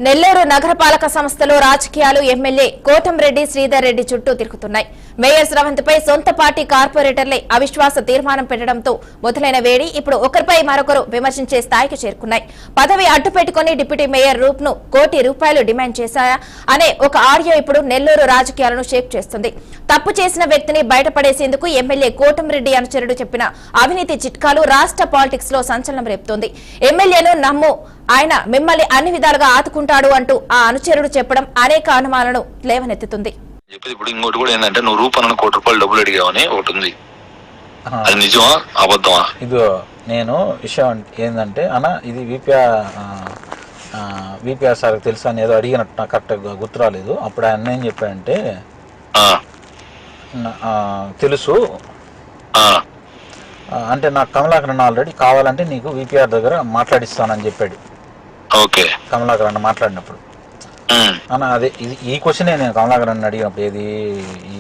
నెల్లూరు నగరపాలక సంస్థలో రాజకీయాలు ఎమ్మెల్యే కోటంరెడ్డి శ్రీధర్ రెడ్డి చుట్టూ తిరుగుతున్నాయి. మేయర్ స్రవంతిపై సొంత పార్టీ కార్పొరేటర్లే అవిశ్వాస తీర్మానం పెట్టడంతో మొదలైన వేడి ఇప్పుడు ఒకరిపై మరొకరు విమర్శించే స్థాయికి చేరుకున్నాయి. పదవి అడ్డుపెట్టుకుని డిప్యూటీ మేయర్ రూప్ ను ₹1 కోటి డిమాండ్ చేశాయా అనే ఒక ఆడియో ఇప్పుడు నెల్లూరు రాజకీయాలను షేక్ చేస్తుంది. తప్పు చేసిన వ్యక్తిని బయటపడేసేందుకు ఎమ్మెల్యే కోటంరెడ్డి అనుచరుడు చెప్పిన అవినీతి చిట్కాలు రాష్ట్ర పాలిటిక్స్ లో సంచలనం రేపుతోంది. ఎమ్మెల్యేను నమ్ము, ఆయన మిమ్మల్ని అన్ని విధాలుగా ఆదుకుంటాడు అంటూ ఆ అనుచరుడు చెప్పడం అనేక అనుమానాలను లేవనెత్తుతుంది. ఇప్పుడు ఇంకోటి కూడా ఏంటంటే, నువ్వు రూపాయలను ₹1 డబ్బులు అడిగావని ఒకటి ఉంది. అది నిజమా అబద్ధమా? ఇదిగో నేను విషయం ఏంటంటే అన్న, ఇది విపిఆర్ సార్కి తెలుసు అని ఏదో అడిగినట్టు నాకు కరెక్ట్గా గుర్తు రాలేదు. అప్పుడు ఆయన ఏం చెప్పాడంటే తెలుసు అంటే నాకు కమలాకరణ ఆల్రెడీ కావాలంటే నీకు విపిఆర్ దగ్గర మాట్లాడిస్తానని చెప్పాడు. ఓకే, కమలాకరణ మాట్లాడినప్పుడు అన్న అదే ఇది ఈ క్వశ్చనే నేను కమలాకరణ అడిగినప్పుడు, ఏది ఈ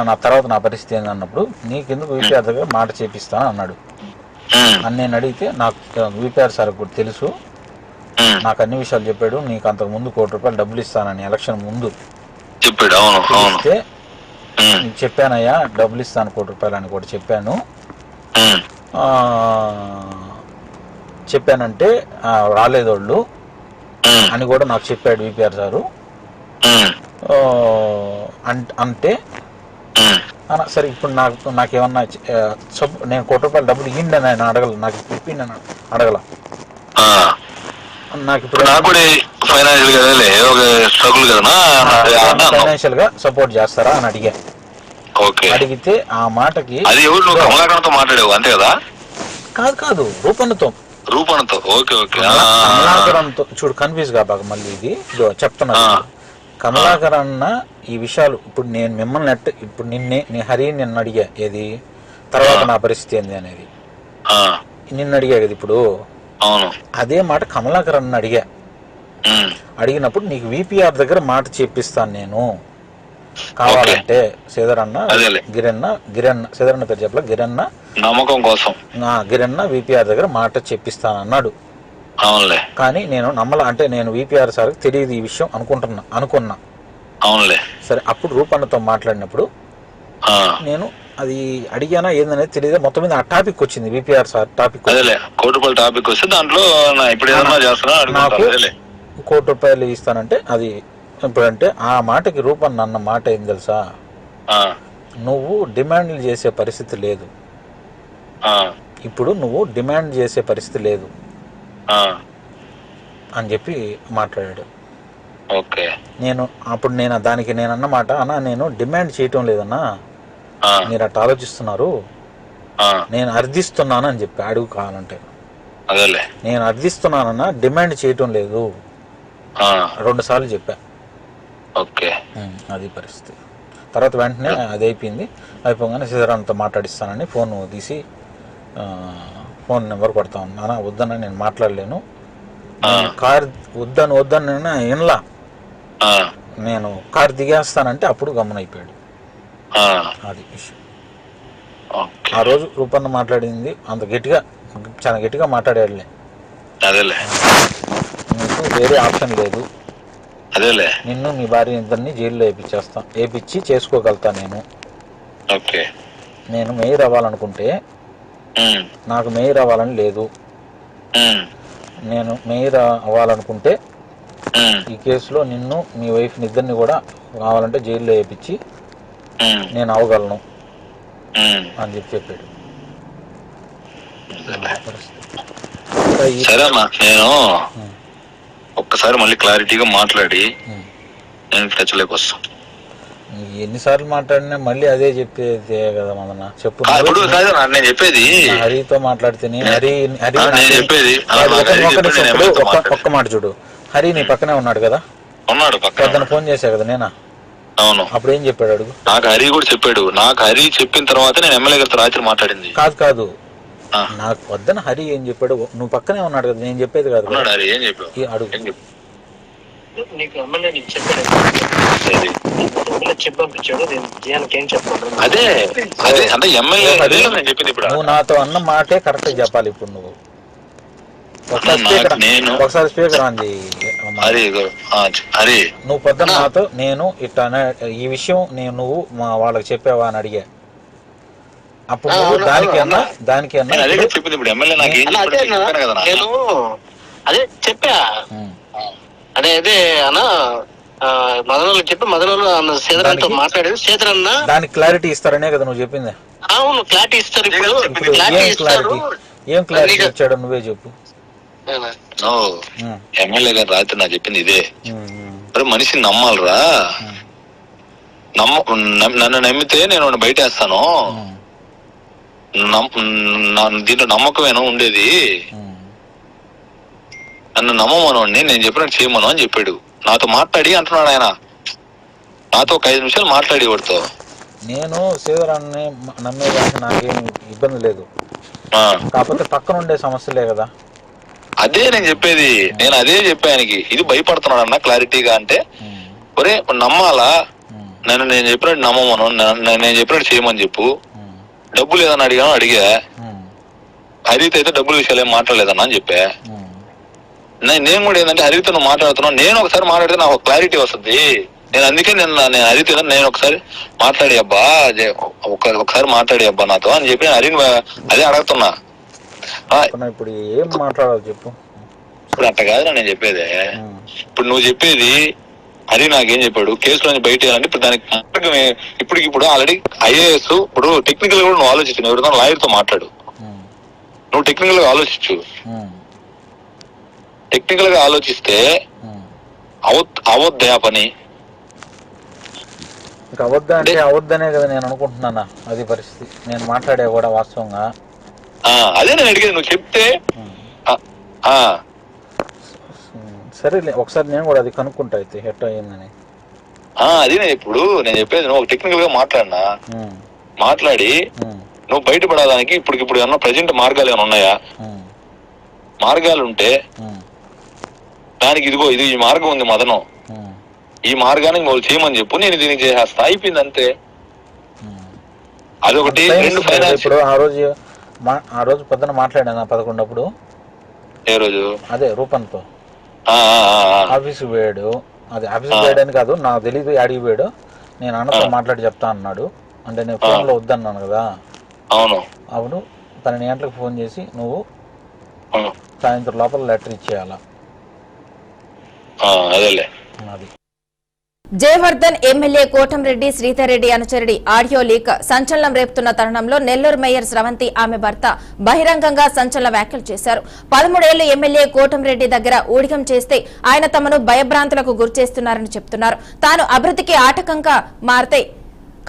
నా తర్వాత నా పరిస్థితి ఏంది అన్నప్పుడు, నీకెందుకు విపిఆర్ దగ్గర మాట చేపిస్తాను అన్నాడు అని నేను అడిగితే, నాకు విపిఆర్ సార్ కూడా తెలుసు, నాకు అన్ని విషయాలు చెప్పాడు, నీకు అంతకు ముందు ₹1 డబ్బులు ఇస్తానని ఎలక్షన్ ముందు చెప్పాడు. నీకు చెప్పానయ్యా డబ్బులు ఇస్తాను ₹1 అని కూడా చెప్పానంటే రాలేదోళ్ళు అని కూడా నాకు చెప్పాడు విపిఆర్ సారు. అంటే సరే ఇప్పుడు నాకేమన్నా నేను ₹1 డబ్బులు ఇవ్వండి అని ఆయన అడగల, నాకు ఇప్పిండి అని అడగల. నాకు ఇప్పుడు ఫైనాన్షియల్ గా సపోర్ట్ చేస్తారా అని అడిగా. అడిగితే ఆ మాటకి అంతే కదా, కాదు రూపణతో కమలాకరణ్తో చూడు, కన్ఫ్యూజ్ గా బాగా మళ్ళీ ఇది చెప్తున్నా. కమలాకరణ ఈ విషయాలు ఇప్పుడు నేను మిమ్మల్ని ఇప్పుడు నీ హరి నిన్ను అడిగా, ఏది తర్వాత నా పరిస్థితి ఏంది అనేది నిన్ను అడిగా కదా. ఇప్పుడు అదే మాట కమలాకరణ అడిగినప్పుడు నీకు విపిఆర్ దగ్గర మాట చెప్పిస్తాను నేను, కావాలంటే శ్రీధరన్న గిరన్న శ్రీధరన్న పేరు చెప్పలే, గిరన్న నమ్మకం కోసం గిరన్న విపిఆర్ దగ్గర మాట చెప్పిస్తాను అన్నాడు. కానీ నేను అంటే నేను విపిఆర్ సార్ తెలియదు ఈ విషయం అనుకున్నా. సరే, అప్పుడు రూపన్నతో మాట్లాడినప్పుడు నేను అది అడిగానా ఏందనేది తెలియదు. మొత్తం మీద ఆ టాపిక్ వచ్చింది, విపిఆర్ సార్ టాపిక్ టాపిక్ వస్తే దాంట్లో నాకు ₹1 ఇస్తానంటే అది ఇప్పుడంటే ఆ మాటకి రూపన్న అన్న మాట ఏం తెలుసా, నువ్వు డిమాండ్లు చేసే పరిస్థితి లేదు, ఇప్పుడు నువ్వు డిమాండ్ చేసే పరిస్థితి లేదు అని చెప్పి మాట్లాడాడు. అప్పుడు దానికి నేను అన్నమాట, అన్నా నేను డిమాండ్ చేయటం లేదన్నా, మీరు అట్లా ఆలోచిస్తున్నారు, నేను అర్థిస్తున్నాను అని చెప్పి అడుగు కావాలంటే, నేను అర్థిస్తున్నానన్నా డిమాండ్ చేయటం లేదు 2 సార్లు చెప్పా. అది పరిస్థితి. తర్వాత వెంటనే అది అయిపోగానే శ్రీధరన్నతో మాట్లాడిస్తానని ఫోన్ తీసి ఫోన్ నెంబర్ కొడతా ఉన్నా. వద్దన్న నేను మాట్లాడలేను, కార్ వద్దని వినలా, నేను కార్ దిగేస్తానంటే అప్పుడు గమనైపోయాడు. అది విషయం. ఆ రోజు రూపన్న మాట్లాడింది అంత గట్టిగా, చాలా గట్టిగా మాట్లాడేవాళ్ళే, నీకు వేరే ఆప్షన్ లేదు, నిన్ను మీ భార్య ఇద్దరిని జైల్లో వేపించి చేసుకోగలుగుతా నేను మేయర్ అవ్వాలనుకుంటే నాకు మేయర్ అవ్వాలని లేదు, నేను మేయర్ అవ్వాలనుకుంటే ఈ కేసులో నిన్ను మీ వైఫ్ ఇద్దరిని కూడా కావాలంటే జైల్లో వేపించి నేను అవ్వగలను అని చెప్పాడు. నేను ఒక్కసారి మళ్ళీ క్లారిటీగా మాట్లాడి నేను టచ్ లోకి వస్తాను. ఎన్నిసార్లు మాట్లాడినా మళ్ళీ అదే చెప్పేది కదా మదన, చెప్పు. నేను చెప్పేది హరితో మాట్లాడితేనే ఒక్క మాట చూడు, హరి నీ పక్కనే ఉన్నాడు కదా, పొద్దున ఫోన్ చేశా కదా నేనా, అవును, అప్పుడు ఏం చెప్పాడు అడుగు. నాకు హరి కూడా చెప్పాడు, నాకు హరి చెప్పిన తర్వాత నేను ఎమ్మెల్యే గారితో రాత్రి మాట్లాడింది. కాదు నాకు వద్దన హరి ఏం చెప్పాడు, నువ్వు పక్కనే ఉన్నాడు కదా, నేను చెప్పేది కాదు అడుగు. నువ్వు నాతో అన్న మాటే కరెక్ట్ చెప్పాలి. ఇప్పుడు నువ్వు ఒకసారి స్పీకర్ ఆన్ చేయి. హరి నువ్వు పొద్దున్న నాతో నేను ఇట్లా ఈ విషయం నువ్వు మా వాళ్ళకి చెప్పావా అని అడిగా. అప్పుడు నువ్వు దానికి చెప్పింది ఇప్పుడు ఎమ్మెల్యే నాకు ఏం చెప్పాను కదా నేను అదే చెప్పా. అదే అన్న మదనలో చెప్పి మదనలో సేదరాతో మాట్లాడేది. సేదరన్న దానికి క్లారిటీ ఇస్తారనే కదా నువ్వు చెప్పింది. అవును క్లారిటీ ఇస్తారు. ఇప్పుడు ఏం క్లారిటీ ఇచ్చాడు నువ్వే చెప్పు. ఎమ్మెల్యే గారు రాత్రి నాకు చెప్పింది ఇదే, మరి మనిషిని నమ్మాలరా, నన్ను నమ్మితే నేను బయట వేస్తాను, దీంట్లో నమ్మకమేనా ఉండేది, నన్ను నమ్మమనోడిని నేను చెప్పినట్టు చేయమను అని చెప్పాడు. నాతో మాట్లాడి అంటున్నాడు ఆయన, నాతో ఒక 5 నిమిషాలు మాట్లాడేవాడితో. నేను శ్రీధరాన్ని నమ్మేదానికి నాకేం ఇబ్బంది లేదు, కాకపోతే పక్కన ఉండే సమస్యలే కదా. అదే నేను చెప్పేది, నేను అదే చెప్పా ఆయనకి. ఇది భయపడుతున్నాడు అన్న క్లారిటీగా అంటే, ఒరే నమ్మాలా, నేను చెప్పినట్టు నమ్మమను, నేను చెప్పినట్టు చేయమని చెప్పు. డబ్బులు ఏదన్నా అడిగా, హరిత అయితే డబ్బుల విషయాలు ఏం మాట్లాడలేదన్నా అని చెప్పా. నేను కూడా ఏంటంటే హరిత నువ్వు మాట్లాడుతున్నావు, నేను ఒకసారి మాట్లాడితే నాకు క్లారిటీ వస్తుంది. నేను అందుకే నేను హరిత నేను ఒకసారి మాట్లాడి అబ్బా, ఒకసారి మాట్లాడి అబ్బా నాతో అని చెప్పి హరిని అదే అడుగుతున్నా. ఇప్పుడు ఏం మాట్లాడాలి చెప్పు. ఇప్పుడు అట్ట కాదు నేను చెప్పేదే, ఇప్పుడు నువ్వు చెప్పేది హరి నాకేం చెప్పాడు, కేసులో బయట వేయాలంటే ఇప్పుడు దానికి ఇప్పుడు ఆల్రెడీ ఐఏఎస్ ఇప్పుడు టెక్నికల్ గా కూడా నువ్వు ఆలోచించు, ఎవరితో లాయర్ తో మాట్లాడు, నువ్వు టెక్నికల్ గా ఆలోచించు. టెక్నికల్ గా ఆలోచిస్తే అవద్దా పని, అవద్దా అంటే అవద్దనే కదా నేను అనుకుంటున్నానా. అది పరిస్థితి, నేను మాట్లాడే కూడా వాస్తవంగా అదే నేను అడిగేది, నువ్వు చెప్తే సరేలే ఒకసారి నేను కూడా అది కనుక్కుంటా అయితే ఎట్ట అయ్యిందని. అది నేను చెప్పేది, నువ్వు ఒక టెక్నికల్ గా మాట్లాడినా, మాట్లాడి నువ్వు బయటపడడానికి ఇప్పుడు ఏమన్నా ప్రజెంట్ మార్గాలు ఏమైనా ఉన్నాయా, మార్గాలు ఉంటే దానికి ఇదిగో ఇది ఈ మార్గం ఉంది మదనం, ఈ మార్గానికి నువ్వు చేయమని చెప్పు, నేను దీనికి చేసేస్తా, అయిపోయింది అంతే. అదొకటి. ఇప్పుడు ఆ రోజు పొద్దున మాట్లాడాను 11 అప్పుడు. ఏ రోజు? అదే రూపంతో ఆఫీస్కి పోయాడు. అది ఆఫీస్కి పోయాడని కాదు, నాకు తెలియదు ఆడికి పోయాడు. నేను అన్నతో మాట్లాడి చెప్తా అన్నాడు, అంటే నేను ఫోన్లో వద్దన్నాను కదా. అవును. అప్పుడు 12 గంటలకు ఫోన్ చేసి నువ్వు సాయంత్రం లోపల లెటర్ ఇచ్చేయాలా. అది జయవర్ధన్ ఎమ్మెల్యే కోటంరెడ్డి శ్రీధర్ రెడ్డి అనుచరుడి ఆడియో లీక్ సంచలనం రేపుతున్న తరుణంలో నెల్లూరు మేయర్ స్రవంతి ఆమె భర్త బహిరంగంగా సంచలన వ్యాఖ్యలు చేశారు. 13 ఏళ్లు ఎమ్మెల్యే కోటంరెడ్డి దగ్గర ఊడిగం చేస్తే ఆయన తమను భయభ్రాంతులకు గురిచేస్తున్నారని చెప్తున్నారు. తాను అభివృద్ధికి ఆటంకంగా మారితే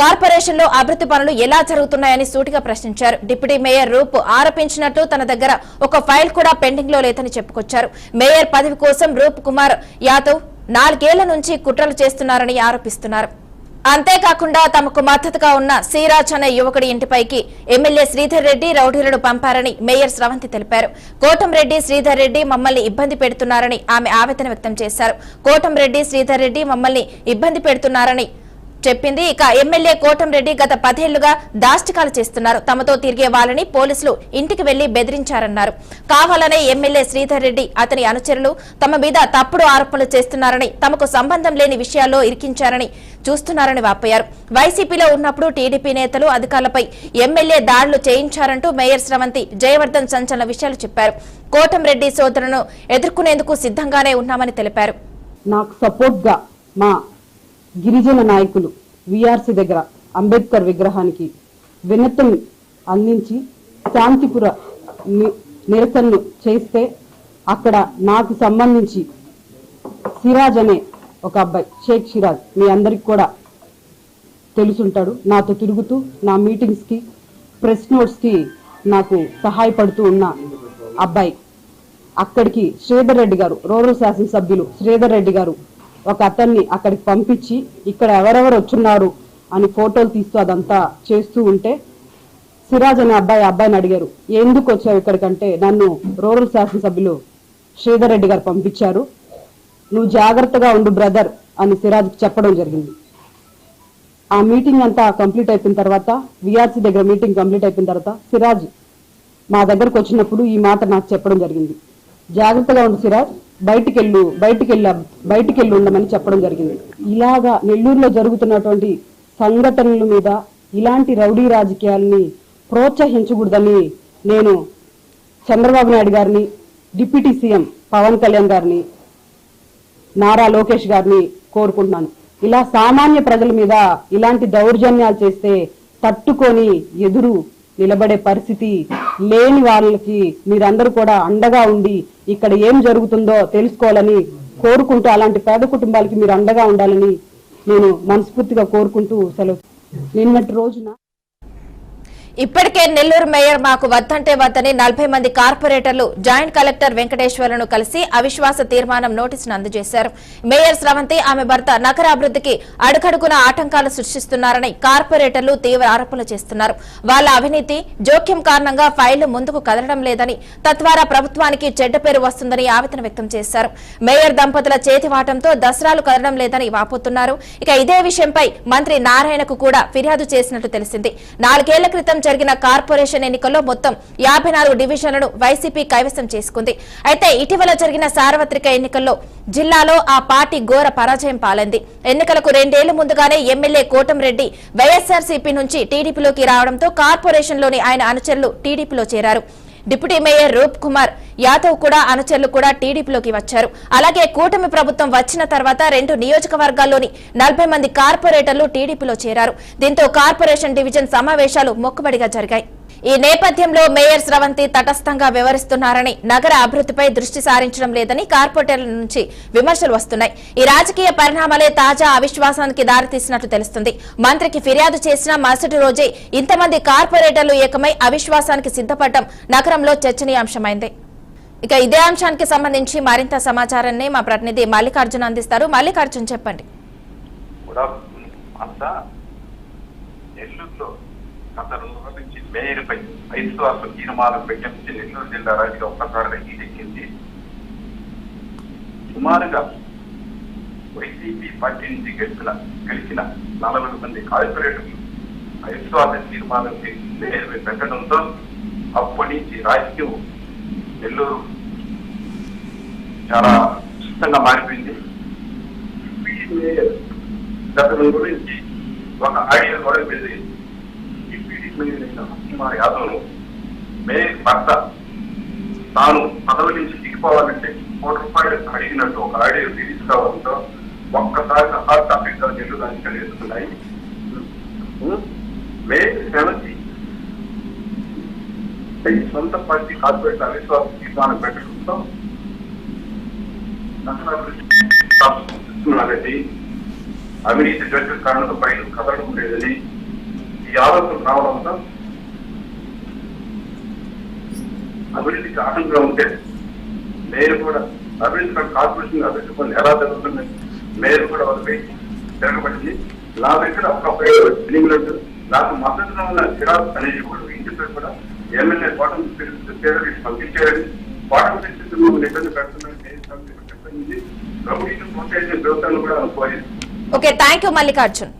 కార్పొరేషన్ లో అభివృద్ధి పనులు ఎలా జరుగుతున్నాయని సూటిగా ప్రశ్నించారు. డిప్యూటీ మేయర్ రూప్ ఆరోపించినట్లు తన దగ్గర ఒక ఫైల్ కూడా పెండింగ్ లో లేదని చెప్పుకొచ్చారు. మేయర్ పదవి కోసం రూప్ కుమార్ యాదవ్ 4 ఏళ్ల నుంచి కుట్రలు చేస్తున్నారని ఆరోపిస్తున్నారు. అంతేకాకుండా తమకు మద్దతుగా ఉన్న సిరాజ్ అనే యువకుడి ఇంటిపైకి ఎమ్మెల్యే శ్రీధర్ రెడ్డి రౌడీలను పంపారని మేయర్ స్రవంతి తెలిపారు. కోటంరెడ్డి శ్రీధర్ రెడ్డి మమ్మల్ని ఇబ్బంది పెడుతున్నారని ఆమె ఆవేదన వ్యక్తం చేశారు. కోటంరెడ్డి శ్రీధర్ రెడ్డి మమ్మల్ని ఇబ్బంది పెడుతున్నారని చెప్పింది. ఇక ఎమ్మెల్యే కోటంరెడ్డి గత 10 ఏళ్లుగా దాష్టికాలు చేస్తున్నారు. తమతో తిరిగే వాళ్ళని పోలీసులు ఇంటికి వెళ్లి బెదిరించారన్నారు. కావాలనే ఎమ్మెల్యే శ్రీధర్ రెడ్డి అతని అనుచరులు తమ మీద తప్పుడు ఆరోపణలు చేస్తున్నారని, తమకు సంబంధం లేని విషయాల్లో ఇరికించారని చూస్తున్నారని వాపోయారు. వైసీపీలో ఉన్నప్పుడు టీడీపీ నేతలు అధికారులపై ఎమ్మెల్యే దాడులు చేయించారంటూ మేయర్ స్రవంతి జయవర్ధన్ సంచలన విషయాలు చెప్పారు. కోటంరెడ్డి సోదరులను ఎదుర్కొనేందుకు సిద్ధంగానే ఉన్నామని తెలిపారు. నాకు సపోర్ట్ గా మా గిరిజన నాయకులు విఆర్సి దగ్గర అంబేద్కర్ విగ్రహానికి వినతులు అందించి శాంతిపుర నిరసనలు చేస్తే అక్కడ నాకు సంబంధించి సిరాజ్ అనే ఒక అబ్బాయి, షేక్ సిరాజ్, మీ అందరికి కూడా తెలుసుంటాడు, నాతో తిరుగుతూ నా మీటింగ్స్ కి ప్రెస్ నోట్స్ కి నాకు సహాయపడుతూ ఉన్న అబ్బాయి అక్కడికి శ్రీధర్ రెడ్డి గారు, రూరల్ శాసనసభ్యులు శ్రీధర్ రెడ్డి గారు ఒక అతన్ని అక్కడికి పంపించి ఇక్కడ ఎవరెవరు వచ్చున్నారు అని ఫోటోలు తీస్తూ అదంతా చేస్తూ ఉంటే సిరాజ్ అనే అబ్బాయిని అడిగారు, ఎందుకు వచ్చావు ఇక్కడికంటే నన్ను రూరల్ శాసనసభ్యులు శ్రీధర్ రెడ్డి గారు పంపించారు, నువ్వు జాగ్రత్తగా ఉండు బ్రదర్ అని సిరాజ్కి చెప్పడం జరిగింది. ఆ మీటింగ్ అంతా కంప్లీట్ అయిపోయిన తర్వాత, విఆర్సీ దగ్గర మీటింగ్ కంప్లీట్ అయిపోయిన తర్వాత సిరాజ్ మా దగ్గరకు వచ్చినప్పుడు ఈ మాట నాకు చెప్పడం జరిగింది. జాగ్రత్తగా ఉండు సిరాజ్, బయటికెళ్ళు ఉండమని చెప్పడం జరిగింది. ఇలాగా నెల్లూరులో జరుగుతున్నటువంటి సంఘటనల మీద ఇలాంటి రౌడీ రాజకీయాలని ప్రోత్సహించకూడదని నేను చంద్రబాబు నాయుడు గారిని, డిప్యూటీ సీఎం పవన్ కళ్యాణ్ గారిని, నారా లోకేష్ గారిని కోరుకుంటున్నాను. ఇలా సామాన్య ప్రజల మీద ఇలాంటి దౌర్జన్యాలు చేస్తే తట్టుకొని ఎదురు నిలబడే పరిస్థితి లేని వాళ్ళకి మీరందరూ కూడా అండగా ఉండి ఇక్కడ ఏం జరుగుతుందో తెలుసుకోవాలని కోరుకుంటూ, అలాంటి పేద కుటుంబాలకి మీరు అండగా ఉండాలని నేను మనస్ఫూర్తిగా కోరుకుంటూ సెలవు. నిన్నటి రోజున ఇప్పటికే నెల్లూరు మేయర్ మాకు వద్దంటే వద్దని 40 మంది కార్పొరేటర్లు జాయింట్ కలెక్టర్ వెంకటేశ్వర్లను కలిసి అవిశ్వాస తీర్మానం నోటీసును అందజేశారు. మేయర్ స్రవంతి, ఆమె భర్త నగరాభివృద్ధికి అడుగడుగున ఆటంకాలు సృష్టిస్తున్నారని కార్పొరేటర్లు తీవ్ర ఆరోపణలు చేస్తున్నారు. వాళ్ల అవినీతి జోక్యం కారణంగా ఫైళ్లు ముందుకు కదలడం లేదని, తద్వారా ప్రభుత్వానికి చెడ్డ పేరు వస్తుందని ఆవేదన వ్యక్తం చేశారు. మేయర్ దంపతుల చేతివాటంతో దసరాలు కదలడం లేదని వాపోతున్నారు. ఇక ఇదే విషయంపై మంత్రి నారాయణకు కూడా ఫిర్యాదు చేసినట్టు తెలిసింది. 4 ఏళ్ల క్రితం జరిగిన కార్పొరేషన్ ఎన్నికల్లో మొత్తం 54 డివిజన్లను వైసీపీ కైవసం చేసుకుంది. అయితే ఇటీవల జరిగిన సార్వత్రిక ఎన్నికల్లో జిల్లాలో ఆ పార్టీ ఘోర పరాజయం పాలైంది. ఎన్నికలకు 2 ఏళ్ల ముందుగానే ఎమ్మెల్యే కోటంరెడ్డి వైఎస్ఆర్సీపీ నుంచి టీడీపీలోకి రావడంతో కార్పొరేషన్లోని ఆయన అనుచరులు టీడీపీలో చేరారు. డిప్యూటీ మేయర్ రూప్ కుమార్ యాదవ్ కూడా అనుచరులు కూడా టీడీపీలోకి వచ్చారు. అలాగే కూటమి ప్రభుత్వం వచ్చిన తర్వాత 2 నియోజకవర్గాల్లోని 40 మంది కార్పొరేటర్లు టీడీపీలో చేరారు. దీంతో కార్పొరేషన్ డివిజన్ సమావేశాలు మొక్కుబడిగా జరిగాయి. ఈ నేపథ్యంలో మేయర్ స్రవంతి తటస్థంగా వ్యవహరిస్తున్నారని, నగర అభివృద్ధిపై దృష్టి సారించడం లేదని కార్పొరేటర్ల నుంచి విమర్శలు వస్తున్నాయి. ఈ రాజకీయ పరిణామాలే తాజా అవిశ్వాసానికి దారితీసినట్టు తెలుస్తుంది. మంత్రికి ఫిర్యాదు చేసిన మరుసటి రోజే ఇంతమంది కార్పొరేటర్లు ఏకమై అవిశ్వాసానికి సిద్ధపడటం నగరంలో చర్చనీయాంశమైంది. ఇక ఇదే అంశానికి సంబంధించి మరింత సమాచారాన్ని మా ప్రతినిధి మల్లికార్జున్ అందిస్తారు. మల్లికార్జున్, చెప్పండి. గత 2 రోజుల నుంచి మేయర్పై అవిశ్వాస తీర్మానం పెట్టించి నెల్లూరు జిల్లా రాజకీయ ఒక్కసారిగా హీటెక్కింది. సుమారుగా వైసీపీ పార్టీ నుంచి గెలిచిన 40 మంది కార్పొరేటర్లు అవిశ్వాస తీర్మానం మేయర్పై పెట్టడంతో అప్పటి నుంచి రాజకీయం నెల్లూరు చాలా సుష్టంగా మారిపోయింది. మేయర్ గత 2 రోజుల నుంచి ఒక ఆడియో గొడవ మీద కుమార్ యాదవ్ మేయర్ భర్త తాను పదవి నుంచి దిగిపోవాలంటే ₹1 కోటి అడిగినట్టు ఒక ఆడియో రిలీజ్ కావడంతో ఒక్కసారిగా హాట్ టాపిక్ గా నెల్లూరు రాజకీయాలు ఎదుర్కొన్నాయి. మేయర్ శ్రవంతి సొంత పార్టీ కార్పొరేట్ అవిశ్వాస తీర్మానం పెట్టడంతో నగరాభివృద్ధి అవినీతి జరిగిన కారణంతో పైన కదలడం లేదని ఈ ఆలోచన రావడంతో అభివృద్ధికి ఆటంకంగా ఉంటే మేయర్ కూడా అభివృద్ధి కార్పొరేషన్ అభివృద్ధి కొన్ని ఎలా జరుగుతుంది మేయర్ కూడా వాళ్ళపై తిరగబడింది. నా దగ్గర ఒక ఫిలింగ్ నాకు మద్దతుగా ఉన్న సిరాజ్ అనేది కూడా ఇంటిపై కూడా ఎమ్మెల్యే కోటం పంపించారని, కోటం ఇబ్బంది పెడుతున్నారని చెప్పింది. ప్రభుత్వం ప్రోత్సహించిన ప్రభుత్వాన్ని కూడా కోరింది. Okay, thank you Mallikarjun.